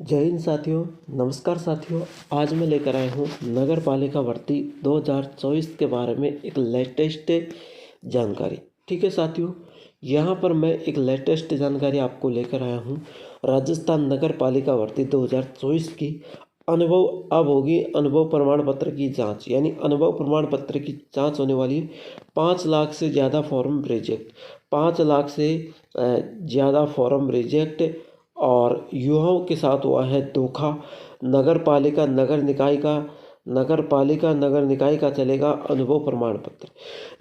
जय हिंद साथियों। नमस्कार साथियों। आज मैं लेकर आया हूँ नगर पालिका भर्ती 2024 के बारे में एक लेटेस्ट जानकारी। ठीक है साथियों, यहाँ पर मैं एक लेटेस्ट जानकारी आपको लेकर आया हूँ। राजस्थान नगर पालिका भर्ती 2024 की अनुभव अब होगी अनुभव प्रमाण पत्र की जांच, यानी अनुभव प्रमाण पत्र की जांच होने वाली है। 5 लाख से ज़्यादा फॉर्म रिजेक्ट, 5 लाख से ज़्यादा फॉर्म रिजेक्ट और युवाओं के साथ हुआ है धोखा। नगर निकाय का चलेगा अनुभव प्रमाण पत्र।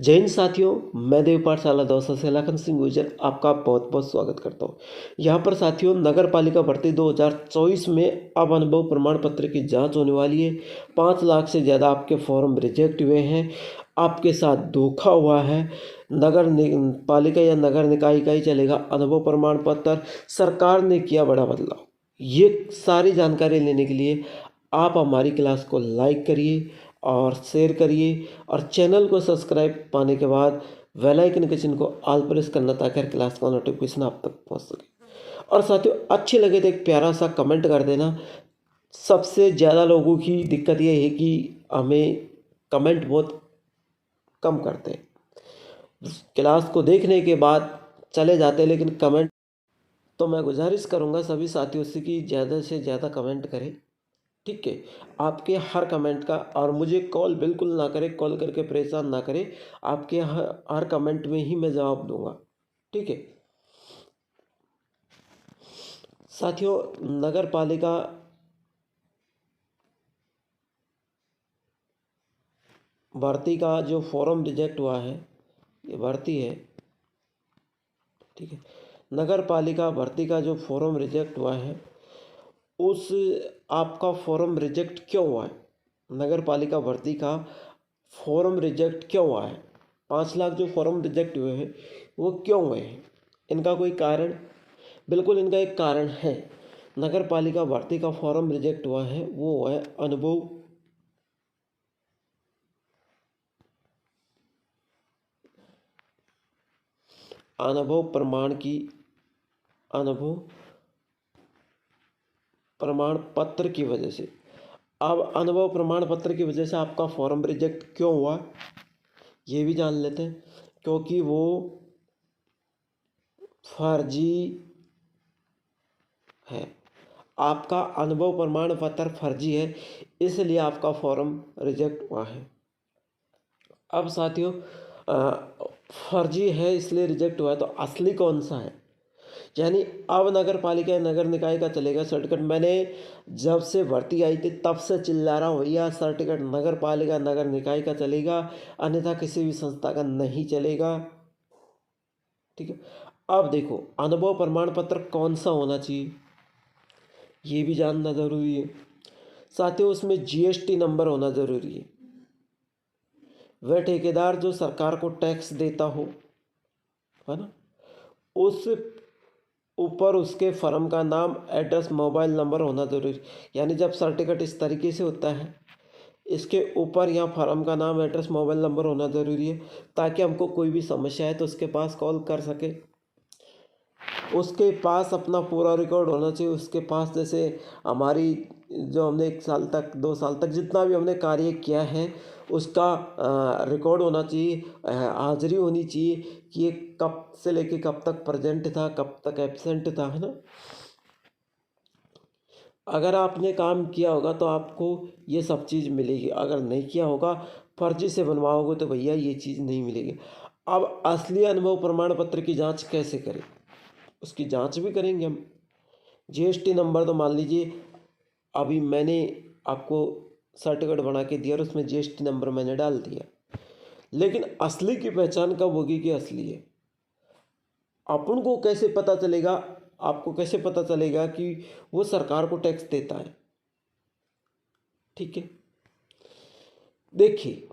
जय हिंद साथियों, मैं देव पाठशाला दौसा से लखन सिंह गुर्जर आपका बहुत बहुत स्वागत करता हूँ। यहाँ पर साथियों नगर पालिका भर्ती 2024 में अब अनुभव प्रमाण पत्र की जांच होने वाली है। 5 लाख से ज़्यादा आपके फॉर्म रिजेक्ट हुए हैं, आपके साथ धोखा हुआ है। पालिका या नगर निकाय का ही चलेगा अनुभव प्रमाण पत्र। सरकार ने किया बड़ा बदलाव। ये सारी जानकारी लेने के लिए आप हमारी क्लास को लाइक करिए और शेयर करिए और चैनल को सब्सक्राइब पाने के बाद बेल आइकन के चिन्ह को ऑल प्रेस करना ताकि हर क्लास का नोटिफिकेशन आप तक पहुंच सके। और साथियों अच्छे लगे तो एक प्यारा सा कमेंट कर देना। सबसे ज़्यादा लोगों की दिक्कत ये है कि हमें कमेंट बहुत कम करते हैं, क्लास को देखने के बाद चले जाते हैं, लेकिन कमेंट तो मैं गुजारिश करूंगा सभी साथियों से कि ज़्यादा से ज़्यादा कमेंट करें। ठीक है, आपके हर कमेंट का, और मुझे कॉल बिल्कुल ना करें, कॉल करके परेशान ना करें। आपके हर कमेंट में ही मैं जवाब दूंगा। ठीक है साथियों, नगर पालिका भर्ती का जो फॉर्म रिजेक्ट हुआ है, ये भर्ती है। ठीक है, नगर पालिका भर्ती का जो फॉर्म रिजेक्ट हुआ है, उस आपका फॉर्म रिजेक्ट क्यों हुआ है, नगर पालिका भर्ती का फॉर्म रिजेक्ट क्यों हुआ है, 5 लाख जो फॉर्म रिजेक्ट हुए हैं वो क्यों हुए हैं, इनका कोई कारण? बिल्कुल इनका एक कारण है। नगर पालिका भर्ती का फॉर्म रिजेक्ट हुआ है, वो हुआ है अनुभव प्रमाण पत्र की वजह से। अब अनुभव प्रमाण पत्र की वजह से आपका फॉर्म रिजेक्ट क्यों हुआ ये भी जान लेते हैं। क्योंकि वो फर्जी है, आपका अनुभव प्रमाण पत्र फर्जी है, इसलिए आपका फॉर्म रिजेक्ट हुआ है। अब साथियों फर्जी है इसलिए रिजेक्ट हुआ है, तो असली कौन सा है? यानी अब नगर पालिका नगर निकाय का चलेगा सर्टिफिकेट। मैंने जब से भर्ती आई थी तब से चिल्ला रहा हूँ, भैया सर्टिफिकेट नगर पालिका नगर निकाय का चलेगा, अन्यथा किसी भी संस्था का नहीं चलेगा। ठीक है, अब देखो अनुभव प्रमाण पत्र कौन सा होना चाहिए ये भी जानना ज़रूरी है साथियों। उसमें जीएसटी नंबर होना ज़रूरी है। वह ठेकेदार जो सरकार को टैक्स देता हो, है ना, उस ऊपर उसके फर्म का नाम, एड्रेस, मोबाइल नंबर होना ज़रूरी। यानी जब सर्टिफिकेट इस तरीके से होता है, इसके ऊपर यहाँ फर्म का नाम, एड्रेस, मोबाइल नंबर होना ज़रूरी है, ताकि हमको कोई भी समस्या है तो उसके पास कॉल कर सके। उसके पास अपना पूरा रिकॉर्ड होना चाहिए। उसके पास जैसे हमारी जो हमने 1 साल तक 2 साल तक जितना भी हमने कार्य किया है उसका रिकॉर्ड होना चाहिए, हाजिरी होनी चाहिए कि ये कब से लेके कब तक प्रेजेंट था, कब तक एब्सेंट था, है ना। अगर आपने काम किया होगा तो आपको ये सब चीज़ मिलेगी, अगर नहीं किया होगा, फर्जी से बनवाओगे तो भैया ये चीज़ नहीं मिलेगी। अब असली अनुभव प्रमाण पत्र की जांच कैसे करें, उसकी जांच भी करेंगे हम। जीएसटी नंबर तो मान लीजिए अभी मैंने आपको सर्टिफिकेट बना के दिया और उसमें जीएसटी नंबर मैंने डाल दिया, लेकिन असली की पहचान कब होगी कि असली है? अपन को कैसे पता चलेगा, आपको कैसे पता चलेगा कि वो सरकार को टैक्स देता है? ठीक है, देखिए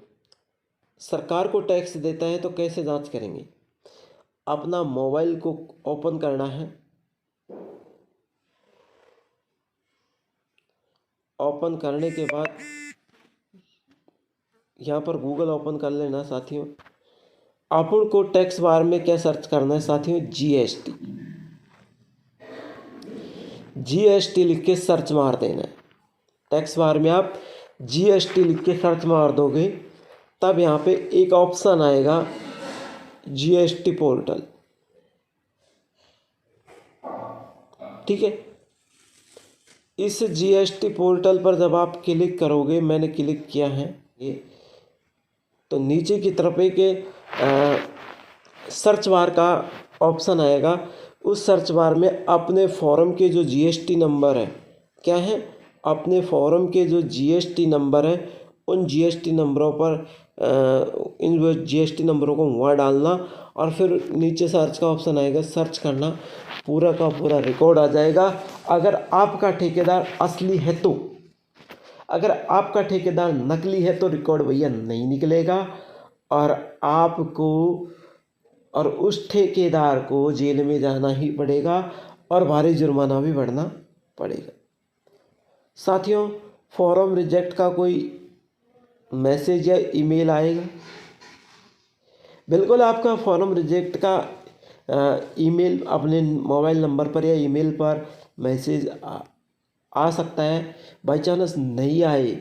सरकार को टैक्स देता है तो कैसे जांच करेंगे? अपना मोबाइल को ओपन करना है, ओपन करने के बाद यहाँ पर गूगल ओपन कर लेना साथियों। अपन को टैक्स बार में क्या सर्च करना है साथियों? जीएसटी। GST लिख के सर्च मार देना है। टेक्स्ट बार में आप GST लिख के सर्च मार दोगे, तब यहाँ पे एक ऑप्शन आएगा GST पोर्टल, ठीक है। इस GST पोर्टल पर जब आप क्लिक करोगे, मैंने क्लिक किया है ये, तो नीचे की तरफ एक सर्च बार का ऑप्शन आएगा। उस सर्च बार में अपने फॉर्म के जो GST नंबर है, क्या है, अपने फॉर्म के जो GST नंबर है, उन GST नंबरों पर इन GST नंबरों को वहाँ डालना, और फिर नीचे सर्च का ऑप्शन आएगा, सर्च करना, पूरा का पूरा रिकॉर्ड आ जाएगा। अगर आपका ठेकेदार असली है तो, अगर आपका ठेकेदार नकली है तो रिकॉर्ड भैया नहीं निकलेगा, और आपको और उस ठेकेदार को जेल में जाना ही पड़ेगा और भारी जुर्माना भी भरना पड़ेगा। साथियों, फॉर्म रिजेक्ट का कोई मैसेज या ईमेल आएगा? बिल्कुल, आपका फॉर्म रिजेक्ट का ईमेल अपने मोबाइल नंबर पर या ईमेल पर मैसेज आ सकता है। बाई चांस नहीं आए,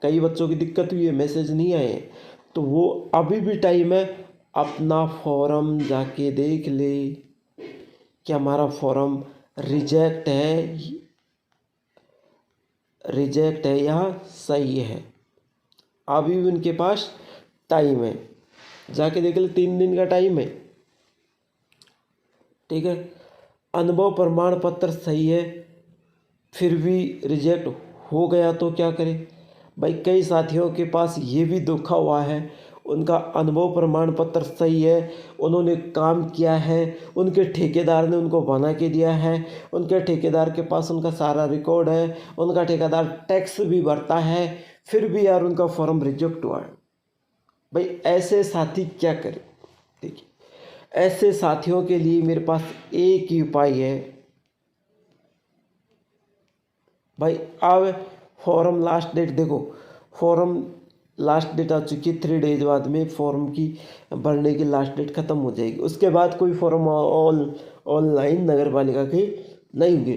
कई बच्चों की दिक्कत हुई है, मैसेज नहीं आए, तो वो अभी भी टाइम है, अपना फॉर्म जाके देख ले कि हमारा फॉर्म रिजेक्ट है या सही है। अभी भी उनके पास टाइम है, जाके देख ले, 3 दिन का टाइम है, ठीक है। अनुभव प्रमाण पत्र सही है, फिर भी रिजेक्ट हो गया तो क्या करें भाई? कई साथियों के पास ये भी धोखा हुआ है, उनका अनुभव प्रमाण पत्र सही है, उन्होंने काम किया है, उनके ठेकेदार ने उनको बना के दिया है, उनके ठेकेदार के पास उनका सारा रिकॉर्ड है, उनका ठेकेदार टैक्स भी भरता है, फिर भी यार उनका फॉर्म रिजेक्ट हुआ है। भाई ऐसे साथी क्या करें? देखिए, ऐसे साथियों के लिए मेरे पास एक ही उपाय है भाई। अब फॉर्म लास्ट डेट देखो, फॉर्म लास्ट डेट आ चुकी है, 3 डेज बाद में फॉर्म की भरने की लास्ट डेट ख़त्म हो जाएगी। उसके बाद कोई फॉर्म ऑनलाइन नगर पालिका के नहीं होंगे।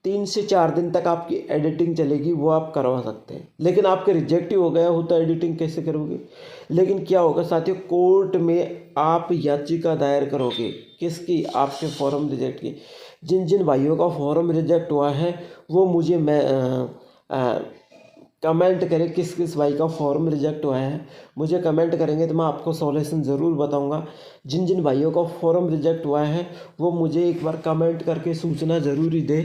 3 से 4 दिन तक आपकी एडिटिंग चलेगी, वो आप करवा सकते हैं। लेकिन आपके रिजेक्ट ही हो गया हो तो एडिटिंग कैसे करोगे? लेकिन क्या होगा साथियों, कोर्ट में आप याचिका दायर करोगे, किसकी? आपके फॉर्म रिजेक्ट की। जिन जिन भाइयों का फॉर्म रिजेक्ट हुआ है वो मुझे कमेंट करें, किस किस भाई का फॉर्म रिजेक्ट हुआ है, मुझे कमेंट करेंगे तो मैं आपको सॉल्यूशन ज़रूर बताऊंगा। जिन जिन भाइयों का फॉर्म रिजेक्ट हुआ है वो मुझे एक बार कमेंट करके सूचना ज़रूरी दे,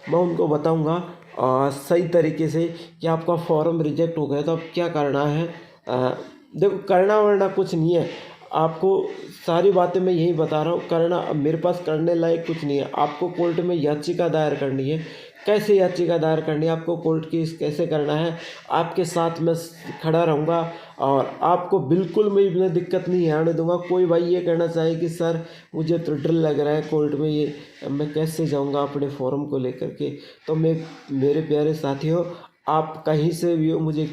मैं उनको बताऊंगा सही तरीके से कि आपका फॉर्म रिजेक्ट हो गया तो अब क्या करना है। देखो, करना वरना कुछ नहीं है, आपको सारी बातें मैं यही बता रहा हूँ। करना, अब मेरे पास करने लायक कुछ नहीं है। आपको कोर्ट में याचिका दायर करनी है। कैसे याचिका दायर करनी है, आपको कोर्ट केस कैसे करना है, आपके साथ मैं खड़ा रहूँगा और आपको बिल्कुल मैं दिक्कत नहीं आने दूंगा। कोई भाई ये कहना चाहे कि सर मुझे तो डर लग रहा है कोर्ट में, ये मैं कैसे जाऊंगा अपने फॉर्म को लेकर के, तो मेरे प्यारे साथियों, आप कहीं से भी हो मुझे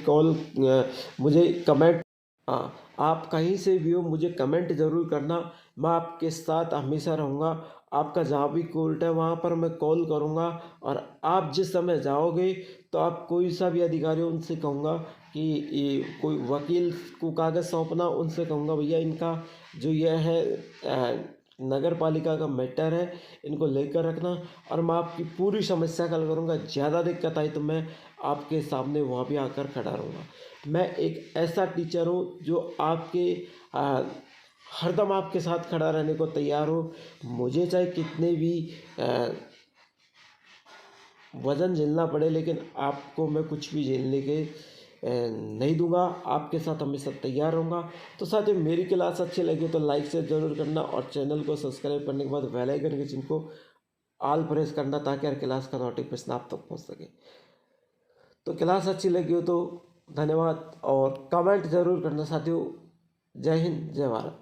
मुझे कमेंट, आप कहीं से भी हो मुझे कमेंट ज़रूर करना। मैं आपके साथ हमेशा रहूँगा। आपका जहाँ भी कोर्ट है वहाँ पर मैं कॉल करूँगा, और आप जिस समय जाओगे तो आप कोई सा भी अधिकारी हो उनसे कहूँगा कि ये कोई वकील को कागज़ सौंपना, उनसे कहूँगा भैया इनका जो यह है नगर पालिका का मैटर है, इनको लेकर रखना, और मैं आपकी पूरी समस्या का हल करूँगा। ज़्यादा दिक्कत आई तो मैं आपके सामने वहाँ भी आकर खड़ा रहूँगा। मैं एक ऐसा टीचर हूँ जो आपके हरदम आपके साथ खड़ा रहने को तैयार हो। मुझे चाहे कितने भी वज़न झेलना पड़े, लेकिन आपको मैं कुछ भी झेलने के नहीं दूंगा। आपके साथ हमेशा तैयार रहूँगा। तो साथियों, मेरी क्लास अच्छी लगी तो लाइक से ज़रूर करना, और चैनल को सब्सक्राइब करने के बाद बेल आइकन के चिन्ह को ऑल प्रेस करना, ताकि हर क्लास का नोटिफिकेशन आप तक पहुँच सके। तो क्लास अच्छी लगी हो तो धन्यवाद, और कमेंट ज़रूर करना साथियों। जय हिंद, जय भारत।